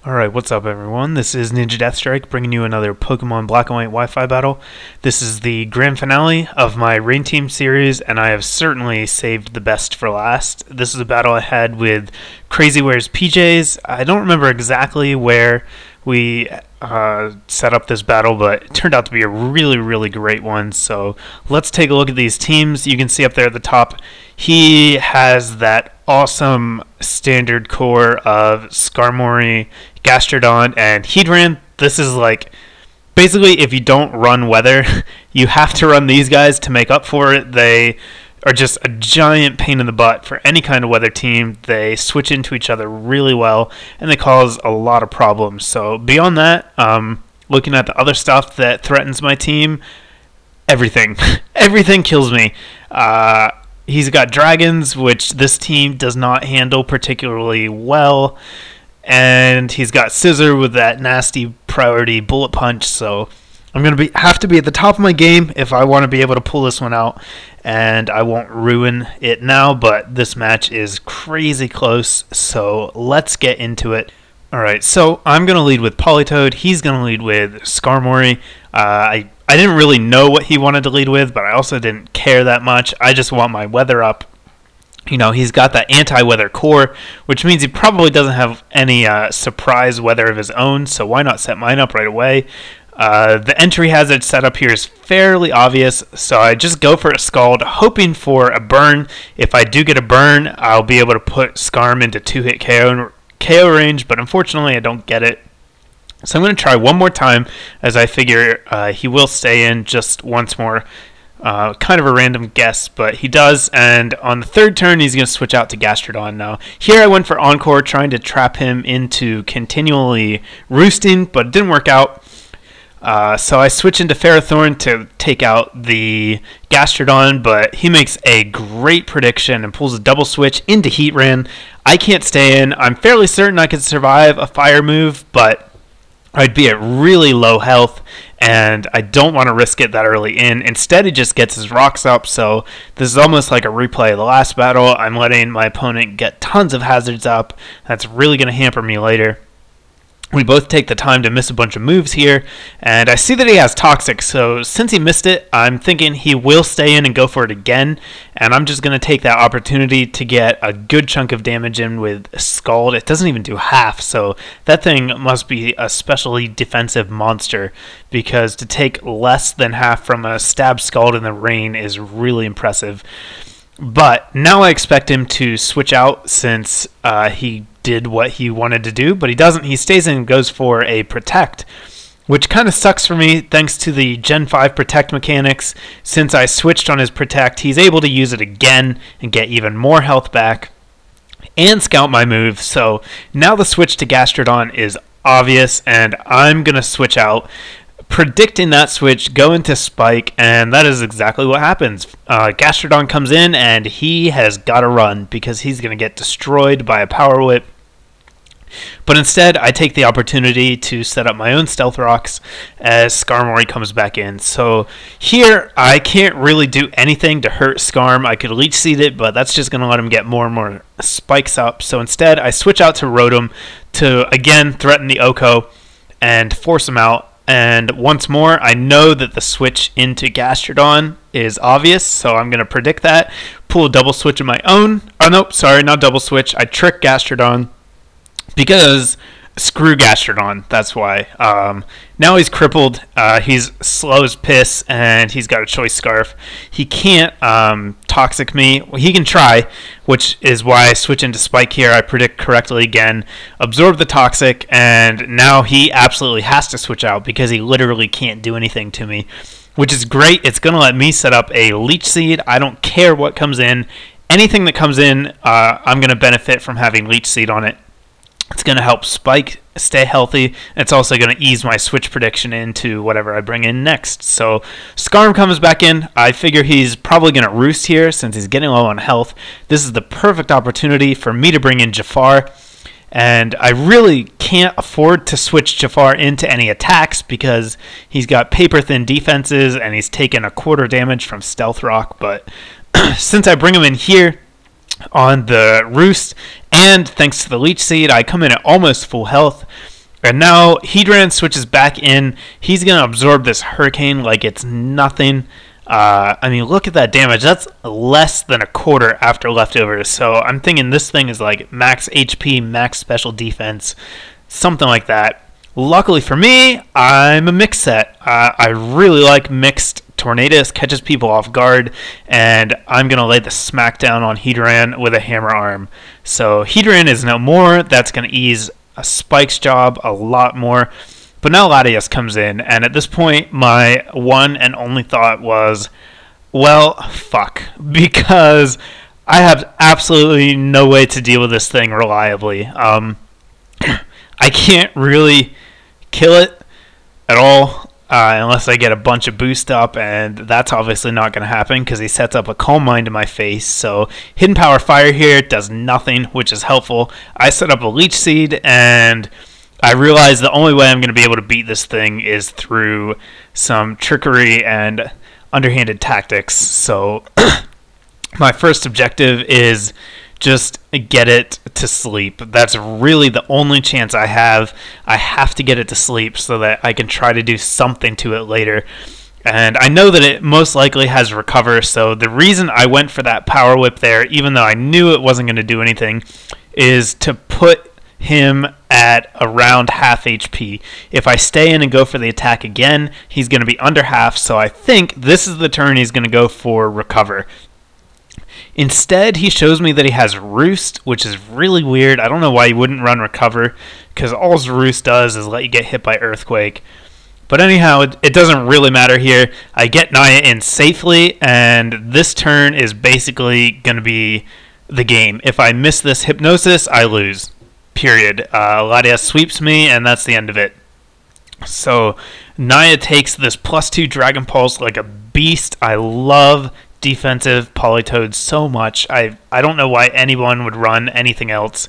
Alright, what's up everyone? This is NinjaDeathStrike bringing you another Pokemon Black and White Wi-Fi battle. This is the grand finale of my Rain Team series, and I have certainly saved the best for last. This is a battle I had with Crazy Wears PJs. I don't remember exactly where we set up this battle, but it turned out to be a really great one. So let's take a look at these teams. You can see up there at the top, he has that awesome standard core of Skarmory, Gastrodon, and Heatran. This is like, basically if you don't run Weather, you have to run these guys to make up for it. They are just a giant pain in the butt for any kind of Weather team. They switch into each other really well, and they cause a lot of problems. So beyond that, looking at the other stuff that threatens my team, everything. Everything kills me. He's got Dragons, which this team does not handle particularly well. And he's got Scissor with that nasty priority Bullet Punch. So I'm going to have to be at the top of my game if I want to be able to pull this one out. And I won't ruin it now, but this match is crazy close. So let's get into it. Alright, so I'm going to lead with Politoed. He's going to lead with Skarmory. I didn't really know what he wanted to lead with, but I also didn't care that much. I just want my Weather up. You know, he's got that anti-Weather core, which means he probably doesn't have any surprise Weather of his own, so why not set mine up right away? The entry hazard setup here is fairly obvious, so I just go for a Scald, hoping for a burn. If I do get a burn, I'll be able to put Skarm into 2-hit KO range, but unfortunately I don't get it. So I'm going to try one more time, as I figure he will stay in just once more. Kind of a random guess, but he does, and on the third turn he's going to switch out to Gastrodon now. Here I went for Encore, trying to trap him into continually roosting, but it didn't work out. So I switch into Ferrothorn to take out the Gastrodon, but he makes a great prediction and pulls a double switch into Heatran. I can't stay in. I'm fairly certain I could survive a fire move, but I'd be at really low health, and I don't want to risk it that early in. Instead, he just gets his rocks up, so this is almost like a replay of the last battle. I'm letting my opponent get tons of hazards up. That's really going to hamper me later. We both take the time to miss a bunch of moves here, and I see that he has Toxic, so since he missed it, I'm thinking he will stay in and go for it again, and I'm just going to take that opportunity to get a good chunk of damage in with Scald. It doesn't even do half, so that thing must be a specially defensive monster, because to take less than half from a stab Scald in the rain is really impressive. But now I expect him to switch out since he did what he wanted to do, but he doesn't. He stays in and goes for a Protect, which kind of sucks for me thanks to the Gen 5 Protect mechanics. Since I switched on his Protect, he's able to use it again and get even more health back and scout my move. So now the switch to Gastrodon is obvious, and I'm going to switch out, predicting that switch, go into Spike, and that is exactly what happens. Gastrodon comes in, and he has got to run because he's going to get destroyed by a Power Whip. But instead, I take the opportunity to set up my own Stealth Rocks as Skarmory comes back in. So here, I can't really do anything to hurt Skarm. I could Leech Seed it, but that's just going to let him get more and more spikes up. So instead, I switch out to Rotom to, again, threaten the Oko and force him out. And once more, I know that the switch into Gastrodon is obvious, so I'm going to predict that. Pull a double switch of my own. Oh, nope, sorry, not double switch. I trick Gastrodon because screw Gastrodon, that's why. Now he's crippled, he's slow as piss, and he's got a Choice Scarf. He can't Toxic me. Well, he can try, which is why I switch into Spike here. I predict correctly again, absorb the Toxic, and now he absolutely has to switch out because he literally can't do anything to me, which is great. It's going to let me set up a Leech Seed. I don't care what comes in. Anything that comes in, I'm going to benefit from having Leech Seed on it. It's going to help Spike stay healthy. It's also going to ease my switch prediction into whatever I bring in next. So Skarm comes back in. I figure he's probably going to roost here since he's getting low on health. This is the perfect opportunity for me to bring in Jafar. And I really can't afford to switch Jafar into any attacks because he's got paper-thin defenses and he's taken a quarter damage from Stealth Rock. But since I bring him in here, on the Roost, and thanks to the Leech Seed, I come in at almost full health. And now Hedron switches back in. He's going to absorb this Hurricane like it's nothing. I mean, look at that damage. That's less than a quarter after leftovers. So I'm thinking this thing is like max HP, max special defense, something like that. Luckily for me, I'm a mix set. I really like mixed Tornadus, catches people off guard, and I'm going to lay the smackdown on Hedron with a hammer arm. So Hedron is no more. That's going to ease a Spike's job a lot more. But now Latias comes in, and at this point, my one and only thought was, well, fuck. Because I have absolutely no way to deal with this thing reliably. I can't really kill it at all unless I get a bunch of boost up, and that's obviously not going to happen because he sets up a Calm Mind in my face. So Hidden Power Fire here does nothing, which is helpful. I set up a Leech Seed, and I realize the only way I'm going to be able to beat this thing is through some trickery and underhanded tactics. So my first objective is just get it to sleep. That's really the only chance I have. I have to get it to sleep so that I can try to do something to it later. And I know that it most likely has Recover, so the reason I went for that Power Whip there, even though I knew it wasn't going to do anything, is to put him at around half HP. If I stay in and go for the attack again, he's going to be under half, so I think this is the turn he's going to go for Recover. Instead, he shows me that he has Roost, which is really weird. I don't know why he wouldn't run Recover, because all Roost does is let you get hit by Earthquake. But anyhow, it doesn't really matter here. I get Naya in safely, and this turn is basically going to be the game. If I miss this Hypnosis, I lose. Period. Latias sweeps me, and that's the end of it. So Naya takes this +2 Dragon Pulse like a beast. I love defensive Politoed so much. I don't know why anyone would run anything else,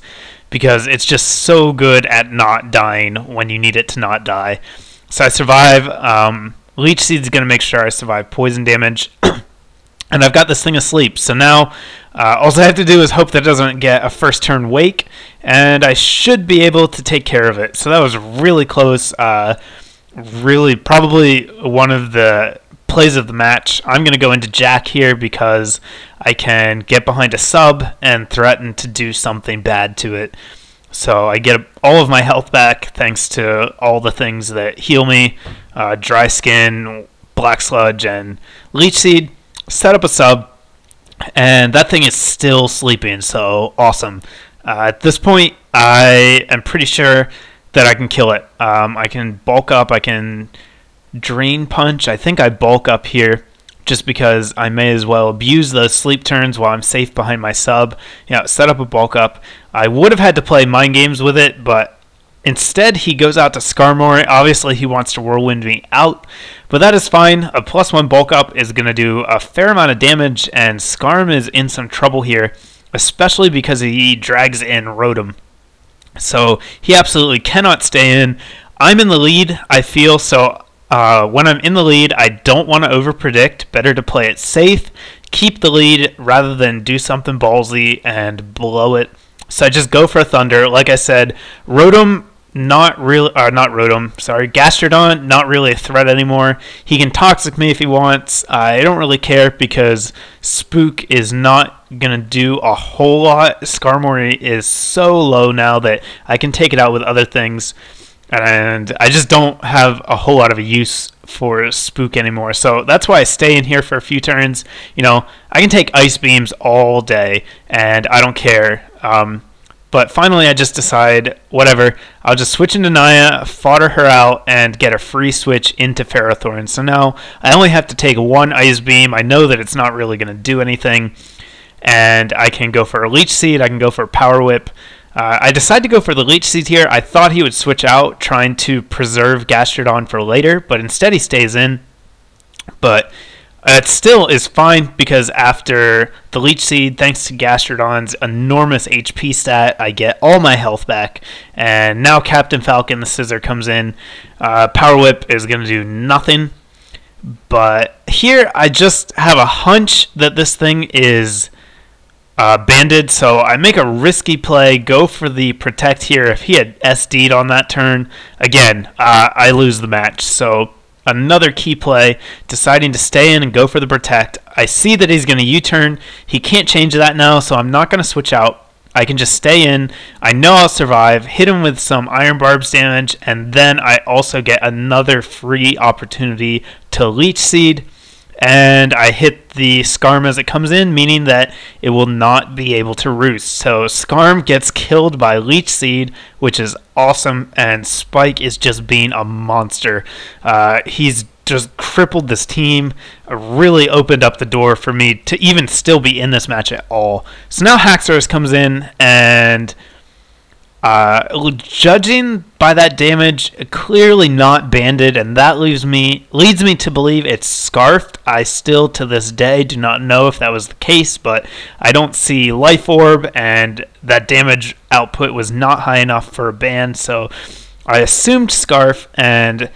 because it's just so good at not dying when you need it to not die. So I survive. Leech Seed's going to make sure I survive poison damage. And I've got this thing asleep. So now all I have to do is hope that it doesn't get a first turn wake, and I should be able to take care of it. So that was really close. Really probably one of the plays of the match. I'm going to go into Jack here because I can get behind a sub and threaten to do something bad to it. So I get all of my health back thanks to all the things that heal me. Dry Skin, Black Sludge, and Leech Seed. Set up a sub, and that thing is still sleeping, so awesome. At this point, I am pretty sure that I can kill it. I can bulk up, I can Drain Punch. I think I bulk up here just because I may as well abuse those sleep turns while I'm safe behind my sub. Set up a bulk up. I would have had to play mind games with it, but instead he goes out to Skarmory. Obviously he wants to Whirlwind me out, but that is fine. A +1 bulk up is going to do a fair amount of damage, and Skarm is in some trouble here, especially because he drags in Rotom. So he absolutely cannot stay in. I'm in the lead, I feel, so when I'm in the lead, I don't want to overpredict. Better to play it safe, keep the lead, rather than do something ballsy and blow it. So I just go for a Thunder. Like I said, Gastrodon, not really a threat anymore. He can Toxic me if he wants. I don't really care because Spook is not going to do a whole lot. Skarmory is so low now that I can take it out with other things. And I just don't have a whole lot of a use for Spook anymore. So that's why I stay in here for a few turns. I can take Ice Beams all day, and I don't care. But finally I just decide, whatever, I'll just switch into Naya, fodder her out, and get a free switch into Ferrothorn. So now I only have to take one Ice Beam. I know that it's not really going to do anything. And I can go for a Leech Seed, I can go for a Power Whip. I decided to go for the Leech Seed here. I thought he would switch out, trying to preserve Gastrodon for later, but instead he stays in. But it still is fine, because after the Leech Seed, thanks to Gastrodon's enormous HP stat, I get all my health back. And now Captain Falcon, the Scissor, comes in. Power Whip is going to do nothing. But here I just have a hunch that this thing is banded, so I make a risky play, go for the protect here. If he had SD'd on that turn, again, I lose the match. So another key play, deciding to stay in and go for the protect. I see that he's going to U-turn. He can't change that now, so I'm not going to switch out. I can just stay in. I know I'll survive, hit him with some Iron Barbs damage, and then I also get another free opportunity to Leech Seed. And I hit the Scarm as it comes in, meaning that it will not be able to roost. So Scarm gets killed by Leech Seed, which is awesome, and Spike is just being a monster. He's just crippled this team, really opened up the door for me to even still be in this match at all. So now Haxorus comes in, and judging by that damage, clearly not banded, and that leads me to believe it's scarfed. I still, to this day, do not know if that was the case, but I don't see Life Orb, and that damage output was not high enough for a band, so I assumed scarf, and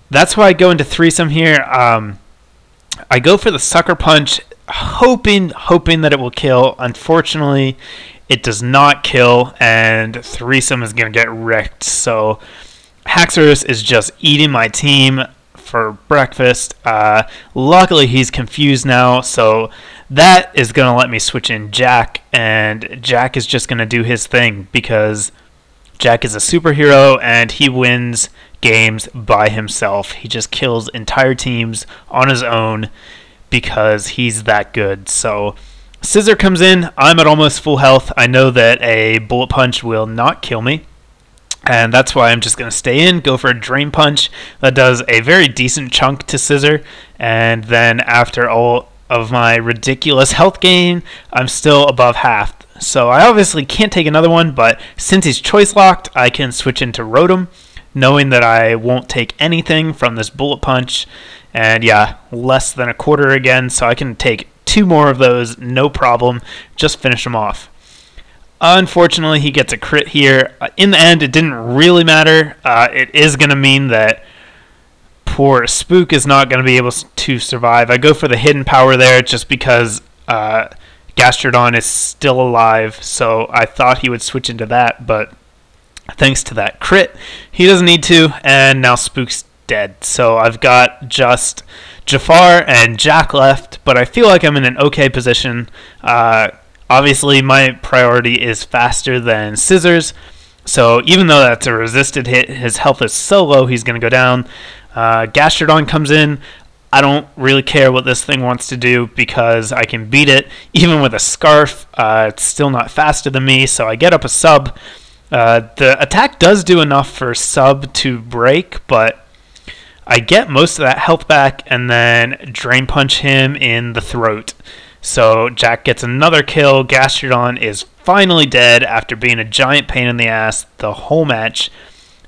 that's why I go into threesome here. I go for the Sucker Punch, hoping that it will kill. Unfortunately, it does not kill, and threesome is going to get wrecked. So Haxorus is just eating my team for breakfast. Luckily, he's confused now, so that is going to let me switch in Jack, and Jack is just going to do his thing because Jack is a superhero, and he wins games by himself. He just kills entire teams on his own because he's that good. So Scissor comes in. I'm at almost full health. I know that a Bullet Punch will not kill me, and that's why I'm just going to stay in, go for a Drain Punch. That does a very decent chunk to Scissor, and then after all of my ridiculous health gain, I'm still above half. So I obviously can't take another one, but since he's choice locked, I can switch into Rotom, knowing that I won't take anything from this Bullet Punch. And yeah, less than a quarter again, so I can take 2 more of those, no problem, just finish him off. Unfortunately, he gets a crit here. In the end, it didn't really matter. It is going to mean that poor Spook is not going to be able to survive. I go for the hidden power there just because Gastrodon is still alive, so I thought he would switch into that, but thanks to that crit, he doesn't need to, and now Spook's dead. So I've got just Jafar and Jack left, but I feel like I'm in an okay position. Obviously, my priority is faster than Scissors, so even though that's a resisted hit, his health is so low, he's going to go down. Gastrodon comes in. I don't really care what this thing wants to do because I can beat it. Even with a Scarf, it's still not faster than me, so I get up a sub. The attack does do enough for sub to break, but I get most of that health back and then Drain Punch him in the throat. So Jack gets another kill. Gastrodon is finally dead after being a giant pain in the ass the whole match.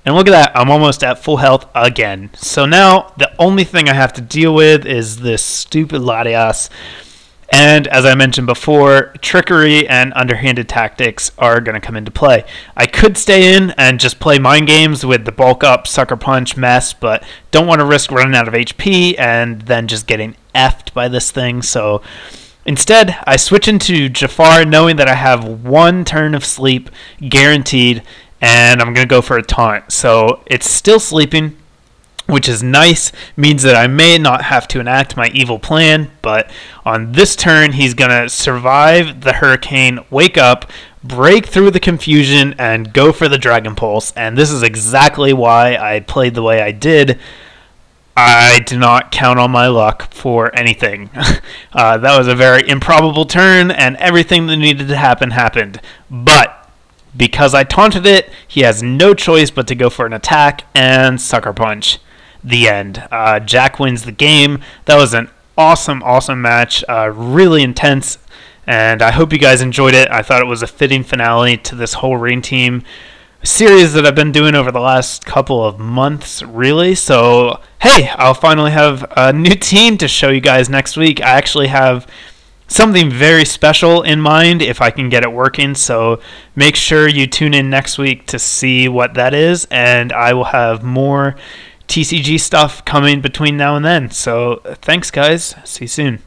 And look at that, I'm almost at full health again. So now the only thing I have to deal with is this stupid Latias. And as I mentioned before, trickery and underhanded tactics are going to come into play. I could stay in and just play mind games with the bulk up, Sucker Punch mess, but don't want to risk running out of HP and then just getting effed by this thing. So instead, I switch into Jafar knowing that I have 1 turn of sleep guaranteed, and I'm going to go for a taunt. So it's still sleeping, which is nice, means that I may not have to enact my evil plan, but on this turn, he's going to survive the Hurricane, wake up, break through the confusion, and go for the Dragon Pulse, and this is exactly why I played the way I did. I did not count on my luck for anything. That was a very improbable turn, and everything that needed to happen happened, but because I taunted it, he has no choice but to go for an attack and Sucker Punch. The end. Jack wins the game. That was an awesome match, really intense, and I hope you guys enjoyed it. I thought it was a fitting finale to this whole Rain Team series that I've been doing over the last couple of months, really. So, hey, I'll finally have a new team to show you guys next week. I actually have something very special in mind if I can get it working, so make sure you tune in next week to see what that is, and I will have more TCG stuff coming between now and then. So thanks, guys. See you soon.